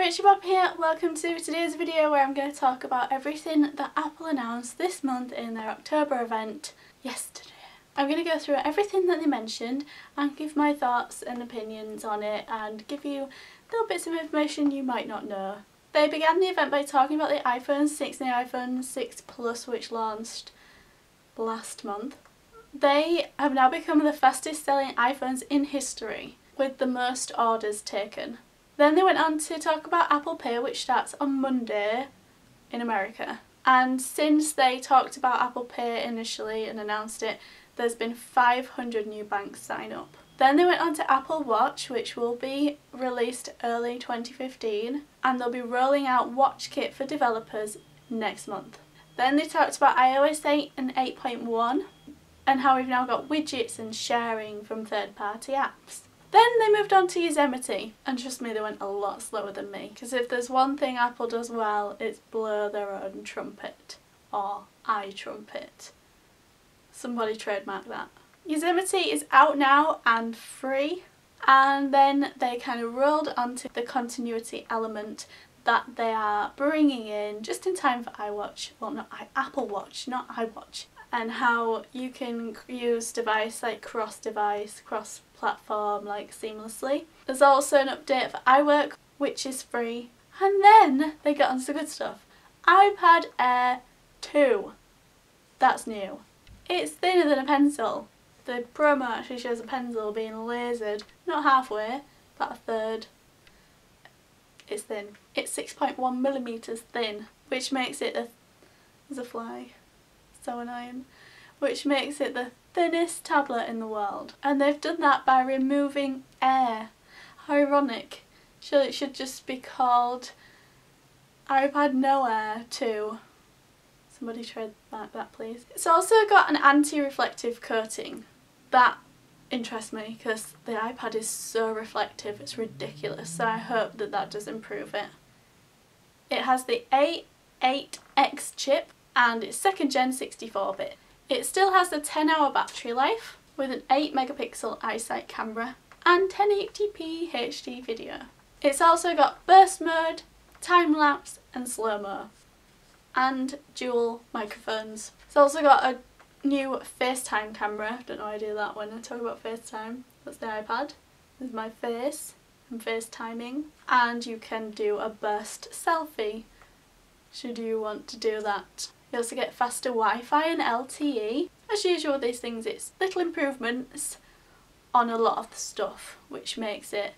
Rachybop here, welcome to today's video where I'm going to talk about everything that Apple announced this month in their October event yesterday. I'm going to go through everything that they mentioned and give my thoughts and opinions on it and give you little bits of information you might not know. They began the event by talking about the iPhone 6 and the iPhone 6 Plus, which launched last month. They have now become the fastest selling iPhones in history, with the most orders taken. Then they went on to talk about Apple Pay, which starts on Monday in America. And since they talked about Apple Pay initially and announced it, there's been 500 new banks sign up. Then they went on to Apple Watch, which will be released early 2015, and they'll be rolling out WatchKit for developers next month. Then they talked about iOS 8 and 8.1 and how we've now got widgets and sharing from third-party apps. Then they moved on to Yosemite, and trust me, they went a lot slower than me, because if there's one thing Apple does well, it's blow their own trumpet, or iTrumpet. Somebody trademark that. Yosemite is out now and free, and then they kind of rolled onto the continuity element that they are bringing in just in time for iWatch, well not Apple Watch, not iWatch, and how you can use device like cross-device, cross-platform like seamlessly. There's also an update for iWork, which is free, and then they got on to good stuff. iPad Air 2, that's new. It's thinner than a pencil. The promo actually shows a pencil being lasered, not halfway, about a third. It's thin. It's 6.1mm thin, which makes it there's a fly, so annoying, which makes it the thinnest tablet in the world. And they've done that by removing air. How ironic. Surely it should just be called iPad No Air 2. Somebody trademark that please. It's also got an anti-reflective coating. That interests me because the iPad is so reflective, it's ridiculous, so I hope that that does improve it. It has the A8X chip and it's 2nd gen 64-bit. It still has the 10-hour battery life with an 8-megapixel iSight camera and 1080p HD video. It's also got burst mode, time-lapse and slow-mo, and dual microphones. It's also got a new FaceTime camera. Don't know why I do that when I talk about FaceTime. That's the iPad. There's my face. I'm FaceTiming. And you can do a burst selfie should you want to do that. You also get faster Wi-Fi and LTE. As usual with these things, it's little improvements on a lot of the stuff, which makes it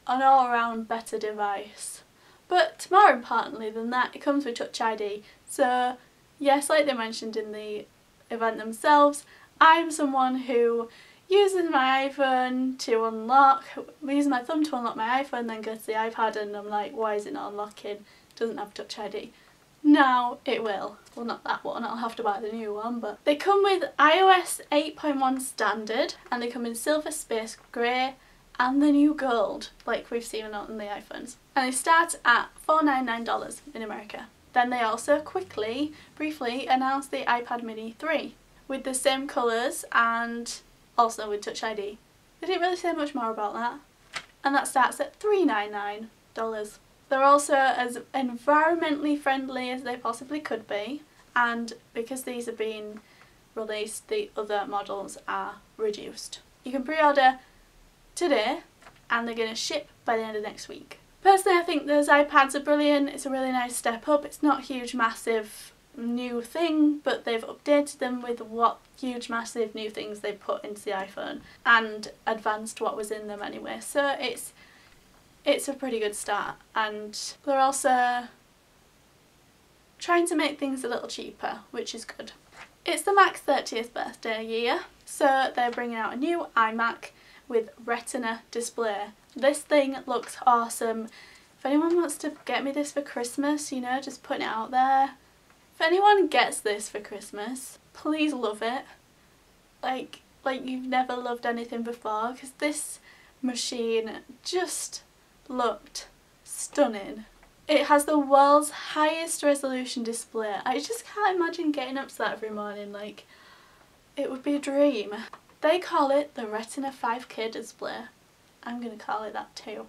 an all-around better device. But more importantly than that, it comes with Touch ID. So yes, like they mentioned in the event themselves, I'm someone who uses my iPhone to unlock, uses my thumb to unlock my iPhone, then go to the iPad and I'm like, why is it not unlocking? It doesn't have Touch ID. Now it will. Well, not that one, I'll have to buy the new one, but they come with iOS 8.1 standard, and they come in silver, space grey and the new gold, like we've seen on the iPhones. And they start at $499 in America. Then they also briefly announced the iPad Mini 3 with the same colours and also with Touch ID. They didn't really say much more about that. And that starts at $399. They're also as environmentally friendly as they possibly could be, and because these are being released, the other models are reduced. You can pre-order today and they're going to ship by the end of next week. Personally, I think those iPads are brilliant. It's a really nice step up. It's not a huge massive new thing, but they've updated them with what huge massive new things they put into the iPhone and advanced what was in them anyway. So it's a pretty good start, and they're also trying to make things a little cheaper, which is good. It's the Mac's 30th birthday year, so they're bringing out a new iMac with Retina display. This thing looks awesome. If anyone wants to get me this for Christmas, you know, just putting it out there. If anyone gets this for Christmas, please love it. Like you've never loved anything before, because this machine just looked stunning. It has the world's highest resolution display. I just can't imagine getting up to that every morning, like, it would be a dream. They call it the Retina 5K display. I'm going to call it that too.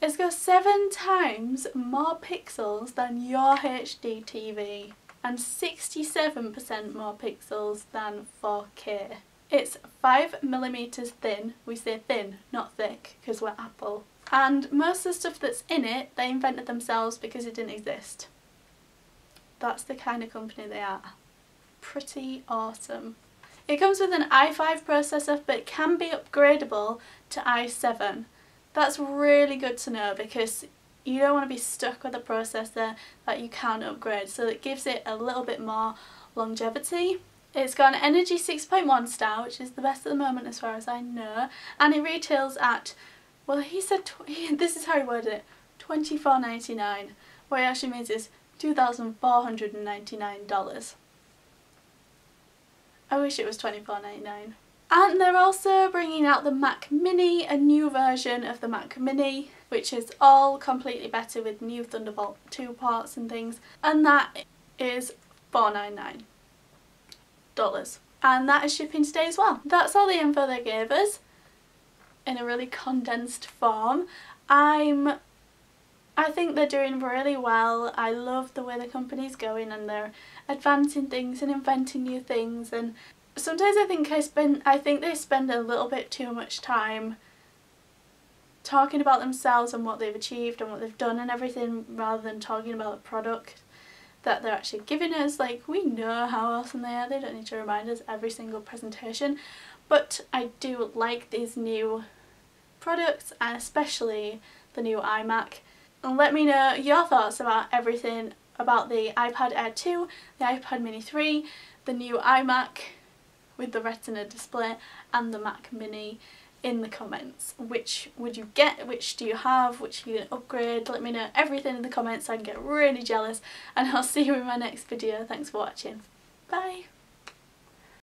It's got 7 times more pixels than your HD TV and 67% more pixels than 4K. It's 5mm thin. We say thin, not thick, because we're Apple. And most of the stuff that's in it, they invented themselves because it didn't exist. That's the kind of company they are. Pretty awesome. It comes with an i5 processor, but it can be upgradable to i7. That's really good to know because you don't want to be stuck with a processor that you can't upgrade, so it gives it a little bit more longevity. It's got an Energy 6.1 star, which is the best at the moment as far as I know, and it retails at, well, he said, this is how he worded it, $24.99. What it actually means is $2,499. I wish it was $24.99. And they're also bringing out the Mac Mini, a new version of the Mac Mini, which is all completely better with new Thunderbolt 2 ports and things, and that is $499. And that is shipping today as well. That's all the info they gave us in a really condensed form. I think they're doing really well. I love the way the company's going and they're advancing things and inventing new things, and sometimes I think they spend a little bit too much time talking about themselves and what they've achieved and what they've done and everything, rather than talking about the product that they're actually giving us. Like, we know how awesome they are, they don't need to remind us every single presentation. But I do like these new products, and especially the new iMac. And let me know your thoughts about everything about the iPad Air 2, the iPad Mini 3, the new iMac with the Retina display, and the Mac Mini in the comments. Which would you get? Which do you have? Which are you going to upgrade? Let me know everything in the comments so I can get really jealous, and I'll see you in my next video. Thanks for watching. Bye!